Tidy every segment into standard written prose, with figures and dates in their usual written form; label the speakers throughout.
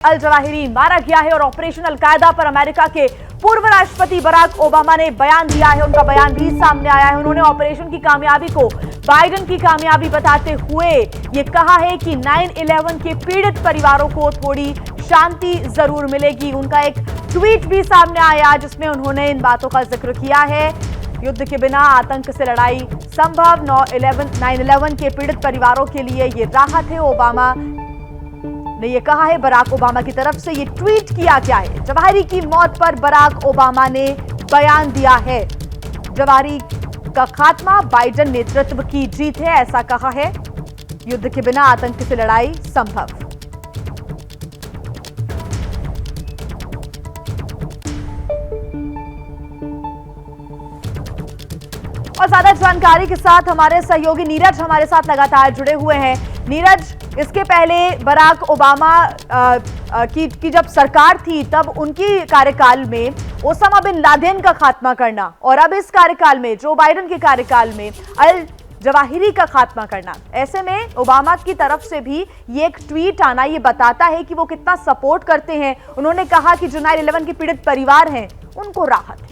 Speaker 1: Al Zawahiri मारा गया है और ऑपरेशन अल-कायदा पर अमेरिका के पूर्व राष्ट्रपति बराक ओबामा ने बयान दिया है। उनका बयान भी सामने आया है। उन्होंने ऑपरेशन की कामयाबी को बाइडेन की कामयाबी बताते हुए ये कहा है कि 9/11 के पीड़ित परिवारों को थोड़ी शांति जरूर मिलेगी। उनका एक ट्वीट भी सामने आया जिसमें उन्होंने इन बातों का जिक्र किया है। युद्ध के बिना आतंक से लड़ाई संभव, 9/11 के पीड़ित परिवारों के लिए ये राहत है। ओबामा ने यह कहा है। बराक ओबामा की तरफ से यह ट्वीट किया गया है। जवाहिरी की मौत पर बराक ओबामा ने बयान दिया है। जवाहिरी का खात्मा बाइडेन नेतृत्व की जीत है, ऐसा कहा है। युद्ध के बिना आतंक से लड़ाई संभव। और ज्यादा जानकारी के साथ हमारे सहयोगी नीरज हमारे साथ लगातार जुड़े हुए हैं। नीरज, इसके पहले बराक ओबामा की जब सरकार थी तब उनकी कार्यकाल में ओसामा बिन लादेन का खात्मा करना और अब इस कार्यकाल में जो बाइडेन के कार्यकाल में अल जवाहिरी का खात्मा करना, ऐसे में ओबामा की तरफ से भी ये एक ट्वीट आना ये बताता है कि वो कितना सपोर्ट करते हैं। उन्होंने कहा कि जो 9/11 के पीड़ित परिवार हैं उनको राहत है।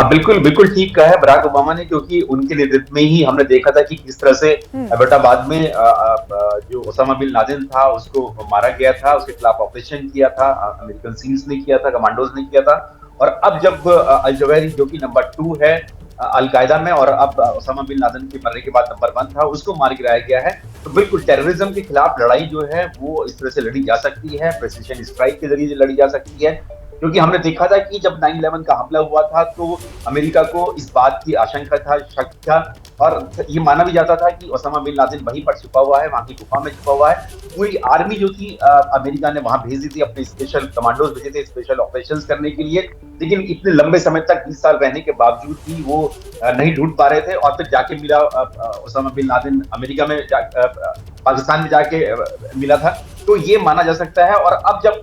Speaker 2: बिल्कुल बिल्कुल ठीक कहा है बराक ओबामा ने, क्योंकि उनके नेतृत्व में ही हमने देखा था कि किस तरह से एबटाबाद में जो ओसामा बिन लादेन था उसको मारा गया था, उसके खिलाफ ऑपरेशन किया था, अमेरिकन सील्स ने किया था, कमांडोज ने किया था। और अब जब अल जवाहिरी जो कि नंबर 2 है अल-कायदा में और अब ओसामा बिन लादेन के मरने के बाद नंबर 1 था, उसको मार गिराया गया है। तो बिल्कुल टेररिज्म के खिलाफ लड़ाई जो है वो इस तरह से लड़ी जा सकती है, प्रिसिशन स्ट्राइक के जरिए लड़ी जा सकती है। क्योंकि हमने देखा था कि जब 9/11 का हमला हुआ था तो अमेरिका को इस बात की आशंका था, शक था और ये माना भी जाता था कि ओसामा बिन लादेन वहीं पर छुपा हुआ है, वहां की गुफा में छुपा हुआ है। पूरी आर्मी जो थी अमेरिका ने वहां भेज दी थी, अपने स्पेशल कमांडोज भेजे थे स्पेशल ऑपरेशंस करने के लिए। लेकिन इतने लंबे समय तक 20 साल रहने के बावजूद भी वो नहीं ढूंढ पा रहे थे और फिर जाके मिला ओसामा बिन लादेन अमेरिका में पाकिस्तान में जाके मिला था। तो ये माना जा सकता है। और अब जब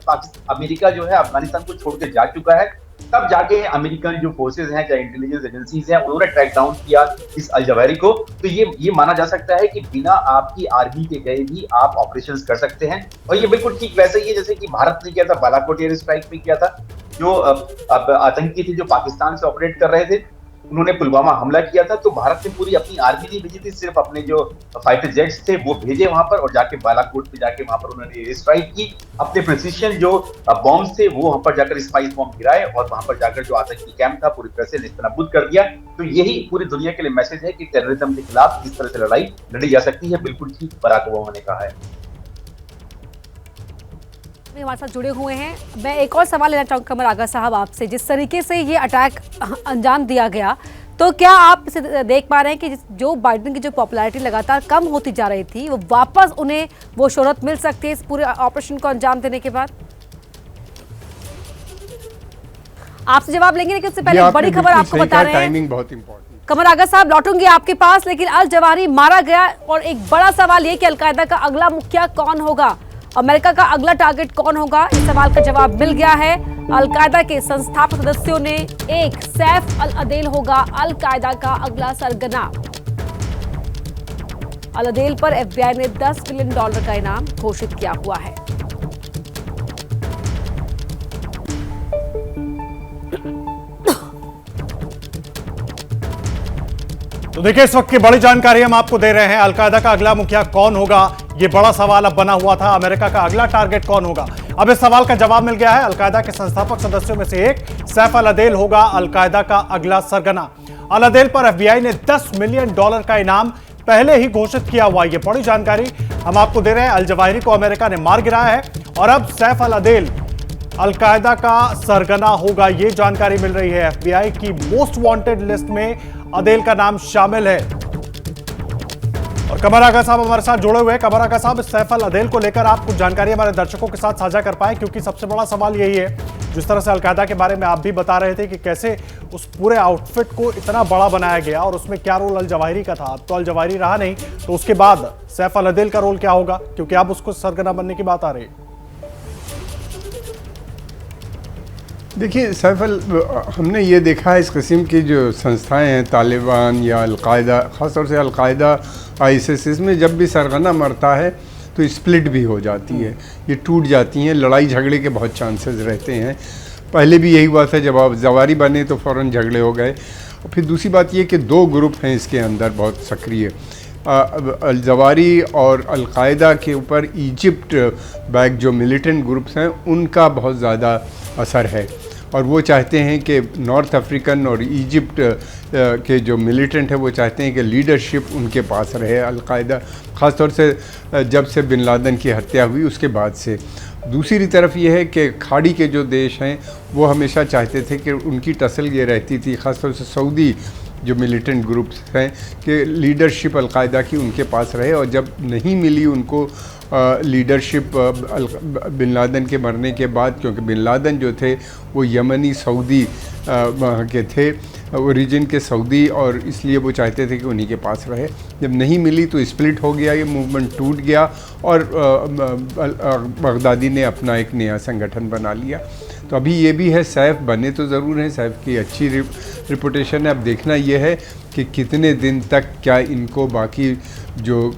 Speaker 2: अमेरिका जो है अफगानिस्तान को छोड़ के जा चुका है, तब जाके अमेरिकन जो फोर्सेज हैं, चाहे इंटेलिजेंस एजेंसीज हैं, उन्होंने ट्रैक डाउन किया इस अल जवाहिरी को। तो ये माना जा सकता है कि बिना आपकी आर्मी के गए भी आप ऑपरेशंस कर सकते हैं। और ये बिल्कुल ठीक वैसे ही है जैसे कि भारत ने किया था, बालाकोट एयर स्ट्राइक में किया था। जो आतंकी थे जो पाकिस्तान से ऑपरेट कर रहे थे, उन्होंने पुलवामा हमला किया था। तो भारत ने पूरी अपनी आर्मी नहीं भेजी थी, सिर्फ अपने जो फाइटर जेट्स थे वो भेजे वहां पर और जाके बालाकोट पे जाके वहां पर उन्होंने एयर स्ट्राइक की। अपने प्रिसिशन जो बॉम्ब्स थे वो वहां पर जाकर स्पाइस बॉम्ब गिराए और वहां पर जाकर जो आतंकी कैंप था पूरी तरह से नेस्तनाबूद कर दिया। तो यही पूरी दुनिया के लिए मैसेज है कि टेररिज्म के खिलाफ किस तरह से लड़ाई लड़ी जा सकती है। बिल्कुल ठीक बराक ओबामा ने कहा है।
Speaker 3: हमारे साथ जुड़े हुए हैं। मैं एक और सवाल लेना चाहूँगा कमर आगा साहब आपसे। जिस तरीके से ये अटैक अंजाम दिया गया, तो क्या आप इसे देख पा रहे हैं कि जो बाइडेन की जो पॉपुलैरिटी लगातार कम होती जा रही थी, वो वापस उन्हें वो शोहरत मिल सकती है इस पूरे ऑपरेशन को अंजाम देने के बाद? आपसे जवाब लेंगे, लेकिन उससे पहले बड़ी खबर आपको बता रहे हैं।
Speaker 4: टाइमिंग बहुत इंपॉर्टेंट।
Speaker 3: कमर आगा साहब, लौटूंगी आपके पास, लेकिन अल जवाहिरी मारा गया और एक बड़ा सवाल ये कि अल-कायदा का अगला मुखिया कौन होगा, अमेरिका का अगला टारगेट कौन होगा, इस सवाल का जवाब मिल गया है। अल-कायदा के संस्थापक सदस्यों ने एक सैफ अल-अदेल होगा अल-कायदा का अगला सरगना। अल-अदेल पर FBI ने $10 मिलियन का इनाम घोषित किया हुआ है।
Speaker 4: तो देखिए, इस वक्त की बड़ी जानकारी हम आपको दे रहे हैं। अल-कायदा का अगला मुखिया कौन होगा, ये बड़ा सवाल अब बना हुआ था। अमेरिका का अगला टारगेट कौन होगा, अब इस सवाल का जवाब मिल गया है। अल-कायदा के संस्थापक सदस्यों में से एक सैफ अल-अदेल होगा अल-कायदा का अगला सरगना। अल-अदेल पर FBI ने $10 मिलियन का इनाम पहले ही घोषित किया हुआ। ये बड़ी जानकारी हम आपको दे रहे हैं। अल जवाहिरी को अमेरिका ने मार गिराया है और अब सैफ अल-अदेल अल-कायदा का सरगना होगा, ये जानकारी मिल रही है। FBI की मोस्ट वांटेड लिस्ट में अदेल का नाम शामिल है। और कमर आगा साहब हमारे साथ जुड़े हुए हैं। कमर आगा साहब, सैफ अल-अदेल को लेकर आप कुछ जानकारी हमारे दर्शकों के साथ साझा कर पाए, क्योंकि सबसे बड़ा सवाल यही है, जिस तरह से अल-कायदा के बारे में आप भी बता रहे थे कि कैसे उस पूरे आउटफिट को इतना बड़ा बनाया गया और उसमें क्या रोल अल जवाहिरी का था। अब तो अल जवाहिरी रहा नहीं, तो उसके बाद सैफ अल-अदेल का रोल क्या होगा, क्योंकि अब उसको सरगना बनने की बात आ रही है।
Speaker 5: देखिए सैफल, हमने ये देखा है इस किस्म की जो संस्थाएं हैं, तालिबान या अलकायदा, ख़ासतौर से अलकायदा, ISIS, इसमें जब भी सरगना मरता है तो स्प्लिट भी हो जाती है, ये टूट जाती हैं, लड़ाई झगड़े के बहुत चांसेस रहते हैं। पहले भी यही हुआ था, जब आप जवारी बने तो फ़ौरन झगड़े हो गए। और फिर दूसरी बात ये कि 2 ग्रुप हैं इसके अंदर बहुत सक्रिय, जवारी और अलकायदा के ऊपर इजिप्ट बैक जो मिलिटेंट ग्रुप्स हैं उनका बहुत ज़्यादा असर है, और वो चाहते हैं कि नॉर्थ अफ्रीकन और इजिप्ट के जो मिलिटेंट है वो चाहते हैं कि लीडरशिप उनके पास रहे। अलकायदा ख़ास तौर से जब से बिन लादेन की हत्या हुई उसके बाद से। दूसरी तरफ ये है कि खाड़ी के जो देश हैं वो हमेशा चाहते थे कि उनकी टसल ये रहती थी, ख़ास तौर से सऊदी जो मिलिटेंट ग्रुप्स हैं, कि लीडरशिप अलकायदा की उनके पास रहे, और जब नहीं मिली उनको लीडरशिप बिन लादेन के मरने के बाद, क्योंकि बिन लादेन जो थे वो यमनी सऊदी वहाँ के थे, ओरिजिन के सऊदी, और इसलिए वो चाहते थे कि उन्हीं के पास रहे। जब नहीं मिली तो स्प्लिट हो गया, ये मूवमेंट टूट गया, और बगदादी ने अपना एक नया संगठन बना लिया। तो अभी ये भी है, सैफ बने तो ज़रूर हैं, सैफ की अच्छी रिपुटेशन है। अब देखना ये है कि कितने दिन तक क्या इनको बाकी जो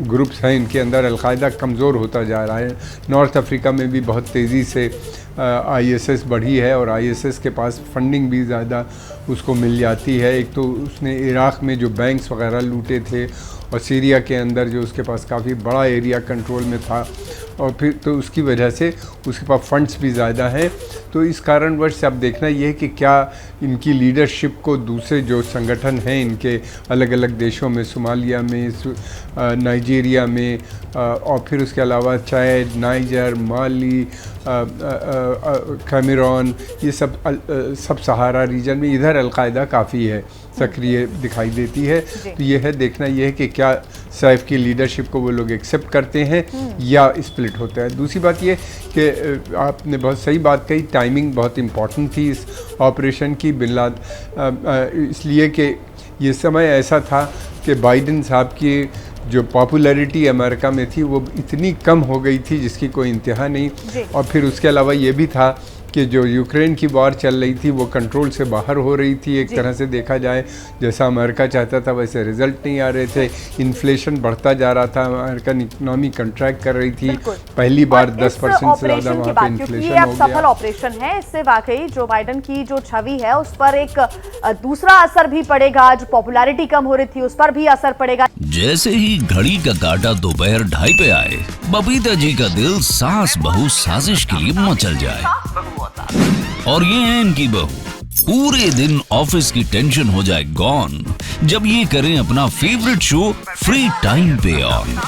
Speaker 5: ग्रुप्स हैं इनके अंदर, अलकायदा कमज़ोर होता जा रहा है। नॉर्थ अफ्रीका में भी बहुत तेज़ी से ISIS बढ़ी है, और ISIS के पास फंडिंग भी ज़्यादा उसको मिल जाती है। एक तो उसने इराक़ में जो बैंक्स वगैरह लूटे थे, और सीरिया के अंदर जो उसके पास काफ़ी बड़ा एरिया कंट्रोल में था, और फिर तो उसकी वजह से उसके पास फंड्स भी ज़्यादा हैं। तो इस कारणवश से अब देखना ये है कि क्या इनकी लीडरशिप को दूसरे जो संगठन हैं इनके अलग अलग देशों में, सोमालिया में, नाइजीरिया में, और फिर उसके अलावा चाहे नाइजर, माली, कैमरून, ये सब सहारा रीजन में इधर अलकायदा काफ़ी है, सक्रिय दिखाई देती है। तो ये है, देखना ये है कि क्या सैफ की लीडरशिप को वो लोग एक्सेप्ट करते हैं या स्प्लिट होता है। दूसरी बात ये कि आपने बहुत सही बात कही, टाइमिंग बहुत इम्पॉर्टेंट थी इस ऑपरेशन की, इसलिए कि ये समय ऐसा था कि बाइडेन साहब की जो पॉपुलैरिटी अमेरिका में थी वो इतनी कम हो गई थी जिसकी कोई इंतहा नहीं, और फिर उसके अलावा ये भी था कि जो यूक्रेन की वॉर चल रही थी वो कंट्रोल से बाहर हो रही थी। एक तरह से देखा जाए, जैसा अमेरिका चाहता था वैसे रिजल्ट नहीं आ रहे थे, इन्फ्लेशन बढ़ता जा रहा था, अमेरिकन इकोनॉमी कंट्रैक्ट कर रही थी, पहली बार 10% से ज़्यादा वहाँ पे इन्फ्लेशन हो गया।
Speaker 1: सफल ऑपरेशन है, इससे वाकई जो बाइडेन की जो छवि है उस पर एक दूसरा असर भी पड़ेगा, जो पॉपुलैरिटी कम हो रही थी उस पर भी असर पड़ेगा।
Speaker 6: जैसे ही घड़ी का काटा दोपहर 2:30 पे आए, बबीता जी का दिल सास बहू साजिश के लिए मचल जाए, और ये है इनकी बहू, पूरे दिन ऑफिस की टेंशन हो जाए गॉन जब ये करें अपना फेवरेट शो फ्री टाइम पे ऑन।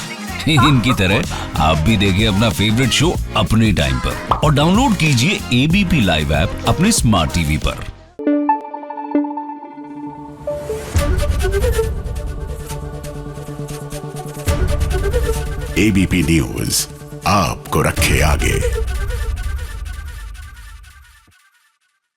Speaker 6: इनकी तरह आप भी देखें अपना फेवरेट शो अपने टाइम पर, और डाउनलोड कीजिए ABP लाइव ऐप अपने स्मार्ट टीवी पर।
Speaker 7: ABP न्यूज आपको रखे आगे।